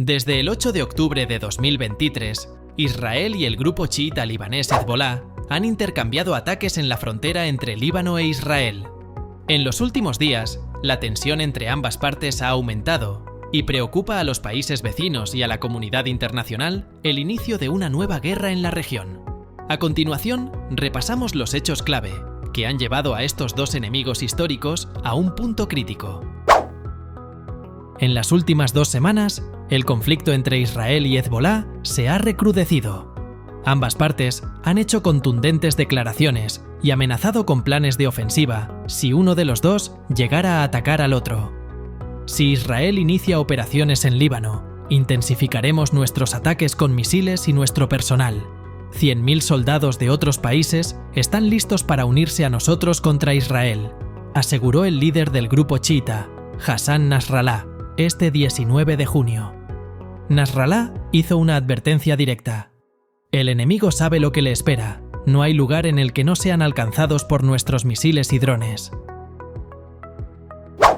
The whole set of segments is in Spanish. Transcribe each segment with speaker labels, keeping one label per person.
Speaker 1: Desde el 8 de octubre de 2023, Israel y el grupo chiita libanés Hezbolá han intercambiado ataques en la frontera entre Líbano e Israel. En los últimos días, la tensión entre ambas partes ha aumentado y preocupa a los países vecinos y a la comunidad internacional el inicio de una nueva guerra en la región. A continuación, repasamos los hechos clave que han llevado a estos dos enemigos históricos a un punto crítico. En las últimas 2 semanas, el conflicto entre Israel y Hezbolá se ha recrudecido. Ambas partes han hecho contundentes declaraciones y amenazado con planes de ofensiva si uno de los dos llegara a atacar al otro. Si Israel inicia operaciones en Líbano, intensificaremos nuestros ataques con misiles y nuestro personal. 100.000 soldados de otros países están listos para unirse a nosotros contra Israel, aseguró el líder del grupo chiita, Hassan Nasrallah, este 19 de junio. Nasrallah hizo una advertencia directa. El enemigo sabe lo que le espera. No hay lugar en el que no sean alcanzados por nuestros misiles y drones.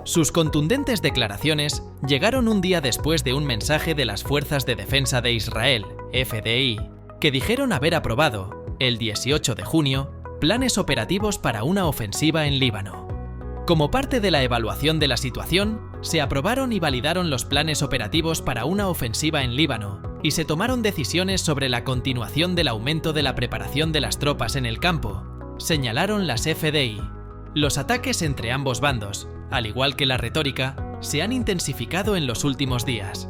Speaker 1: Sus contundentes declaraciones llegaron un día después de un mensaje de las Fuerzas de Defensa de Israel, FDI, que dijeron haber aprobado, el 18 de junio, planes operativos para una ofensiva en Líbano. Como parte de la evaluación de la situación, se aprobaron y validaron los planes operativos para una ofensiva en Líbano y se tomaron decisiones sobre la continuación del aumento de la preparación de las tropas en el campo, señalaron las FDI. Los ataques entre ambos bandos, al igual que la retórica, se han intensificado en los últimos días.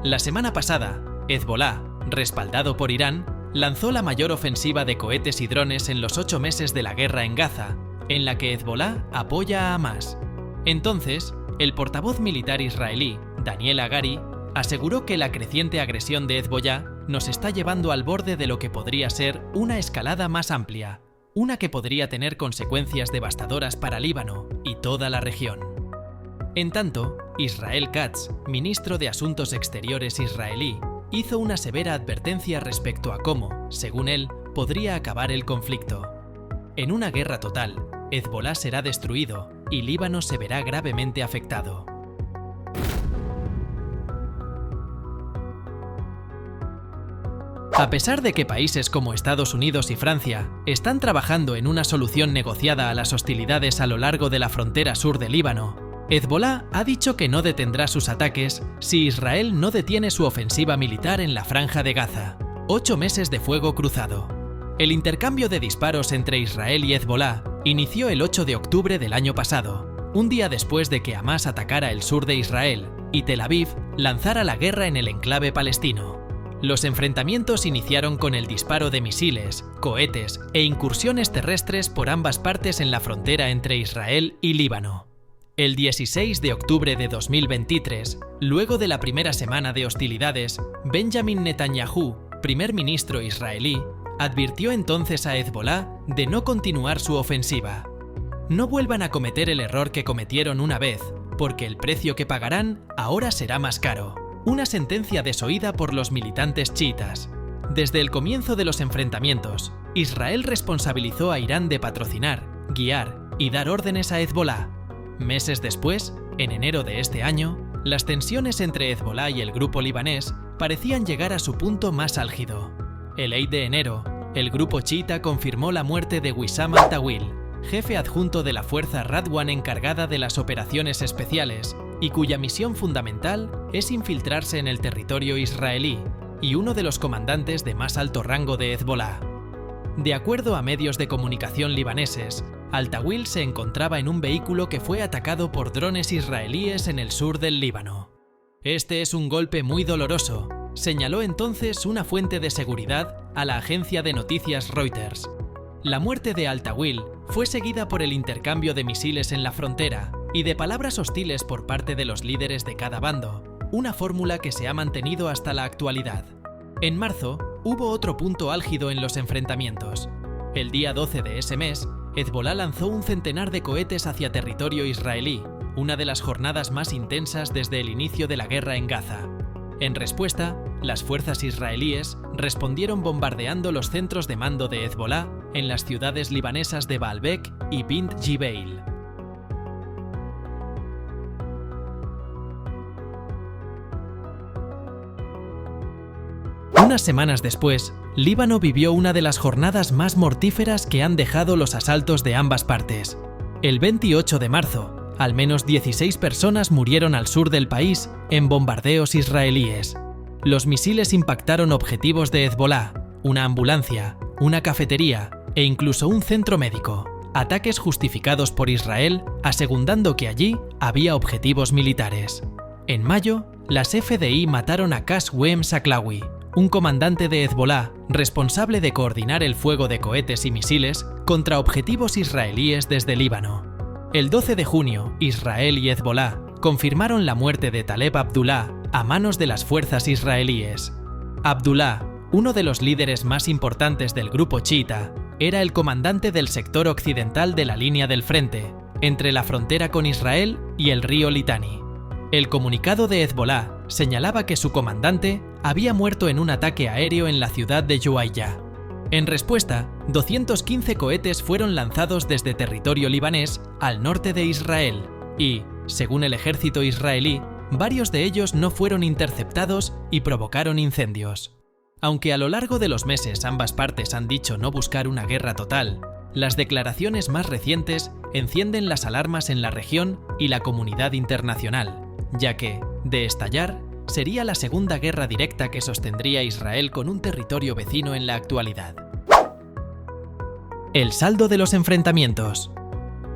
Speaker 1: La semana pasada, Hezbolá, respaldado por Irán, lanzó la mayor ofensiva de cohetes y drones en los 8 meses de la guerra en Gaza, en la que Hezbolá apoya a Hamás. Entonces, el portavoz militar israelí, Daniel Hagari, aseguró que la creciente agresión de Hezbolá nos está llevando al borde de lo que podría ser una escalada más amplia, una que podría tener consecuencias devastadoras para Líbano y toda la región. En tanto, Israel Katz, ministro de Asuntos Exteriores israelí, hizo una severa advertencia respecto a cómo, según él, podría acabar el conflicto. En una guerra total, Hezbolá será destruido y Líbano se verá gravemente afectado. A pesar de que países como Estados Unidos y Francia están trabajando en una solución negociada a las hostilidades a lo largo de la frontera sur de Líbano, Hezbolá ha dicho que no detendrá sus ataques si Israel no detiene su ofensiva militar en la Franja de Gaza. 8 meses de fuego cruzado. El intercambio de disparos entre Israel y Hezbolá inició el 8 de octubre del año pasado, un día después de que Hamás atacara el sur de Israel y Tel Aviv lanzara la guerra en el enclave palestino. Los enfrentamientos iniciaron con el disparo de misiles, cohetes e incursiones terrestres por ambas partes en la frontera entre Israel y Líbano. El 16 de octubre de 2023, luego de la primera semana de hostilidades, Benjamin Netanyahu, primer ministro israelí, advirtió entonces a Hezbolá de no continuar su ofensiva. No vuelvan a cometer el error que cometieron una vez, porque el precio que pagarán ahora será más caro. Una sentencia desoída por los militantes chiitas. Desde el comienzo de los enfrentamientos, Israel responsabilizó a Irán de patrocinar, guiar y dar órdenes a Hezbolá. Meses después, en enero de este año, las tensiones entre Hezbolá y el grupo libanés parecían llegar a su punto más álgido. El 8 de enero, el grupo chiita confirmó la muerte de Wissam al-Tawil, jefe adjunto de la fuerza Radwan encargada de las operaciones especiales y cuya misión fundamental es infiltrarse en el territorio israelí, y uno de los comandantes de más alto rango de Hezbolá. De acuerdo a medios de comunicación libaneses, al-Tawil se encontraba en un vehículo que fue atacado por drones israelíes en el sur del Líbano. Este es un golpe muy doloroso, señaló entonces una fuente de seguridad a la agencia de noticias Reuters. La muerte de al-Tawil fue seguida por el intercambio de misiles en la frontera y de palabras hostiles por parte de los líderes de cada bando, una fórmula que se ha mantenido hasta la actualidad. En marzo, hubo otro punto álgido en los enfrentamientos. El día 12 de ese mes, Hezbolá lanzó un centenar de cohetes hacia territorio israelí, una de las jornadas más intensas desde el inicio de la guerra en Gaza. En respuesta, las fuerzas israelíes respondieron bombardeando los centros de mando de Hezbolá en las ciudades libanesas de Baalbek y Bint Jbeil. Unas semanas después, Líbano vivió una de las jornadas más mortíferas que han dejado los asaltos de ambas partes. El 28 de marzo, al menos 16 personas murieron al sur del país en bombardeos israelíes. Los misiles impactaron objetivos de Hezbolá, una ambulancia, una cafetería e incluso un centro médico. Ataques justificados por Israel, asegurando que allí había objetivos militares. En mayo, las FDI mataron a Qasem Saklawi, un comandante de Hezbolá responsable de coordinar el fuego de cohetes y misiles contra objetivos israelíes desde Líbano. El 12 de junio, Israel y Hezbolá confirmaron la muerte de Taleb Abdullah a manos de las fuerzas israelíes. Abdullah, uno de los líderes más importantes del grupo chiita, era el comandante del sector occidental de la línea del frente, entre la frontera con Israel y el río Litani. El comunicado de Hezbolá señalaba que su comandante había muerto en un ataque aéreo en la ciudad de Juwayya. En respuesta, 215 cohetes fueron lanzados desde territorio libanés al norte de Israel y, según el ejército israelí, varios de ellos no fueron interceptados y provocaron incendios. Aunque a lo largo de los meses ambas partes han dicho no buscar una guerra total, las declaraciones más recientes encienden las alarmas en la región y la comunidad internacional, ya que, de estallar, sería la segunda guerra directa que sostendría Israel con un territorio vecino en la actualidad. El saldo de los enfrentamientos.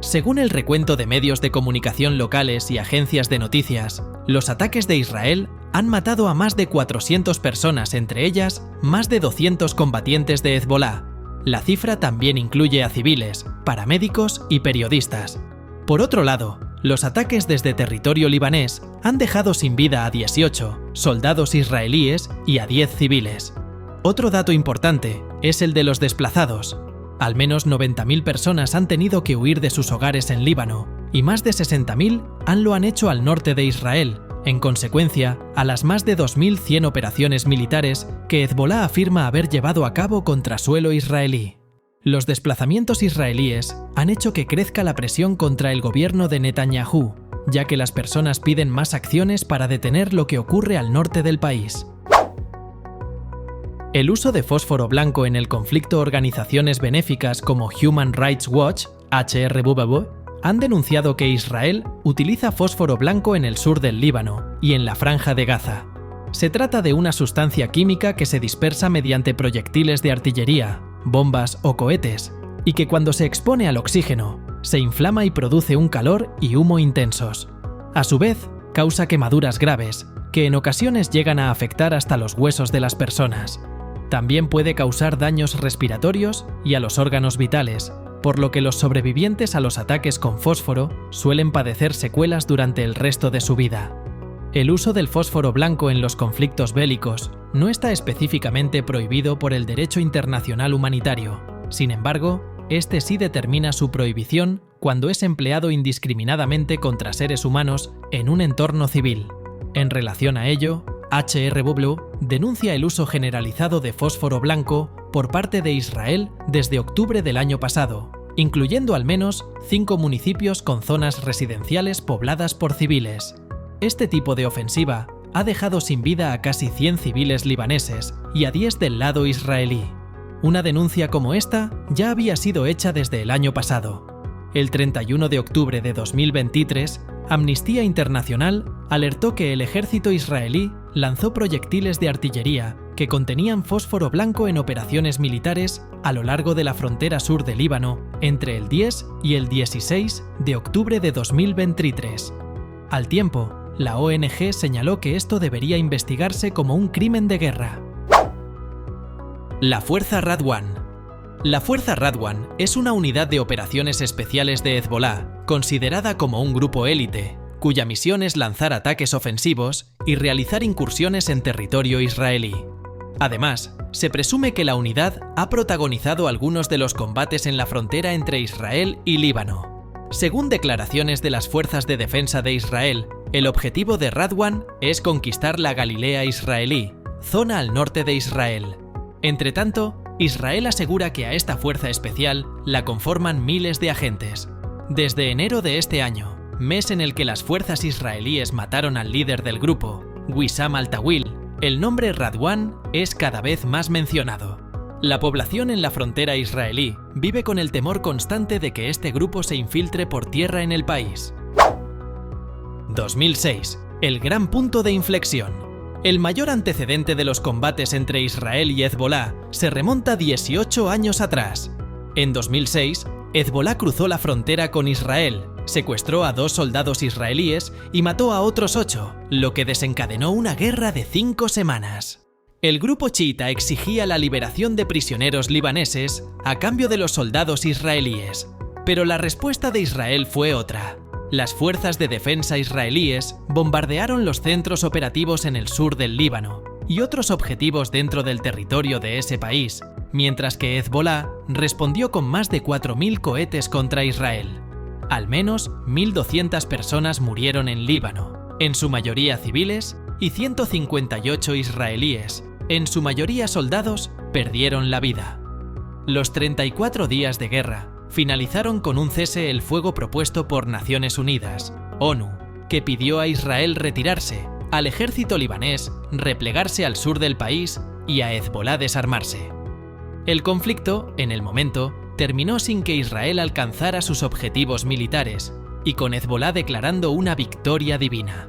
Speaker 1: Según el recuento de medios de comunicación locales y agencias de noticias, los ataques de Israel han matado a más de 400 personas, entre ellas más de 200 combatientes de Hezbolá. La cifra también incluye a civiles, paramédicos y periodistas. Por otro lado, los ataques desde territorio libanés han dejado sin vida a 18 soldados israelíes y a 10 civiles. Otro dato importante es el de los desplazados. Al menos 90.000 personas han tenido que huir de sus hogares en Líbano y más de 60.000 lo han hecho al norte de Israel, en consecuencia a las más de 2.100 operaciones militares que Hezbolá afirma haber llevado a cabo contra suelo israelí. Los desplazamientos israelíes han hecho que crezca la presión contra el gobierno de Netanyahu, ya que las personas piden más acciones para detener lo que ocurre al norte del país. El uso de fósforo blanco en el conflicto. Organizaciones benéficas como Human Rights Watch, HRW, han denunciado que Israel utiliza fósforo blanco en el sur del Líbano y en la franja de Gaza. Se trata de una sustancia química que se dispersa mediante proyectiles de artillería, bombas o cohetes, y que cuando se expone al oxígeno, se inflama y produce un calor y humo intensos. A su vez, causa quemaduras graves, que en ocasiones llegan a afectar hasta los huesos de las personas. También puede causar daños respiratorios y a los órganos vitales, por lo que los sobrevivientes a los ataques con fósforo suelen padecer secuelas durante el resto de su vida. El uso del fósforo blanco en los conflictos bélicos no está específicamente prohibido por el derecho internacional humanitario. Sin embargo, este sí determina su prohibición cuando es empleado indiscriminadamente contra seres humanos en un entorno civil. En relación a ello, HRW denuncia el uso generalizado de fósforo blanco por parte de Israel desde octubre del año pasado, incluyendo al menos 5 municipios con zonas residenciales pobladas por civiles. Este tipo de ofensiva ha dejado sin vida a casi 100 civiles libaneses y a 10 del lado israelí. Una denuncia como esta ya había sido hecha desde el año pasado. El 31 de octubre de 2023, Amnistía Internacional alertó que el ejército israelí lanzó proyectiles de artillería que contenían fósforo blanco en operaciones militares a lo largo de la frontera sur de Líbano entre el 10 y el 16 de octubre de 2023. Al tiempo, la ONG señaló que esto debería investigarse como un crimen de guerra. La Fuerza Radwan. La Fuerza Radwan es una unidad de operaciones especiales de Hezbolá, considerada como un grupo élite, cuya misión es lanzar ataques ofensivos y realizar incursiones en territorio israelí. Además, se presume que la unidad ha protagonizado algunos de los combates en la frontera entre Israel y Líbano. Según declaraciones de las Fuerzas de Defensa de Israel, el objetivo de Radwan es conquistar la Galilea israelí, zona al norte de Israel. Entretanto, Israel asegura que a esta fuerza especial la conforman miles de agentes. Desde enero de este año, mes en el que las fuerzas israelíes mataron al líder del grupo, Wissam al-Tawil, el nombre Radwan es cada vez más mencionado. La población en la frontera israelí vive con el temor constante de que este grupo se infiltre por tierra en el país. 2006. El gran punto de inflexión. El mayor antecedente de los combates entre Israel y Hezbolá se remonta 18 años atrás. En 2006, Hezbolá cruzó la frontera con Israel, secuestró a 2 soldados israelíes y mató a otros 8, lo que desencadenó una guerra de 5 semanas. El grupo chiita exigía la liberación de prisioneros libaneses a cambio de los soldados israelíes, pero la respuesta de Israel fue otra. Las fuerzas de defensa israelíes bombardearon los centros operativos en el sur del Líbano y otros objetivos dentro del territorio de ese país, mientras que Hezbolá respondió con más de 4.000 cohetes contra Israel. Al menos 1.200 personas murieron en Líbano, en su mayoría civiles, y 158 israelíes, en su mayoría soldados, perdieron la vida. Los 34 días de guerra finalizaron con un cese el fuego propuesto por Naciones Unidas, ONU, que pidió a Israel retirarse, al ejército libanés replegarse al sur del país y a Hezbolá desarmarse. El conflicto, en el momento, terminó sin que Israel alcanzara sus objetivos militares y con Hezbolá declarando una victoria divina.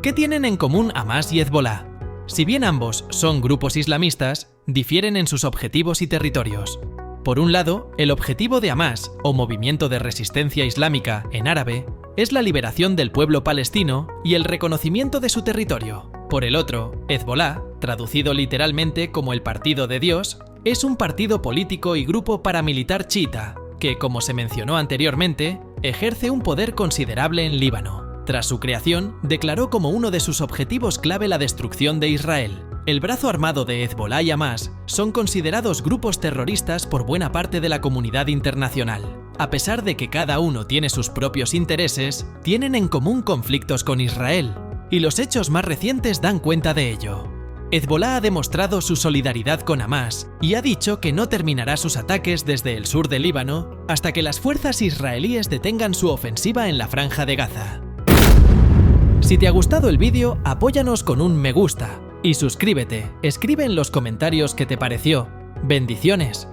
Speaker 1: ¿Qué tienen en común Hamás y Hezbolá? Si bien ambos son grupos islamistas, difieren en sus objetivos y territorios. Por un lado, el objetivo de Hamás, o Movimiento de Resistencia Islámica en árabe, es la liberación del pueblo palestino y el reconocimiento de su territorio. Por el otro, Hezbolá, traducido literalmente como el Partido de Dios, es un partido político y grupo paramilitar chiita, que, como se mencionó anteriormente, ejerce un poder considerable en Líbano. Tras su creación, declaró como uno de sus objetivos clave la destrucción de Israel. El brazo armado de Hezbolá y Hamás son considerados grupos terroristas por buena parte de la comunidad internacional. A pesar de que cada uno tiene sus propios intereses, tienen en común conflictos con Israel, y los hechos más recientes dan cuenta de ello. Hezbolá ha demostrado su solidaridad con Hamás y ha dicho que no terminará sus ataques desde el sur del Líbano hasta que las fuerzas israelíes detengan su ofensiva en la Franja de Gaza. Si te ha gustado el vídeo, apóyanos con un me gusta y suscríbete. Escribe en los comentarios qué te pareció. ¡Bendiciones!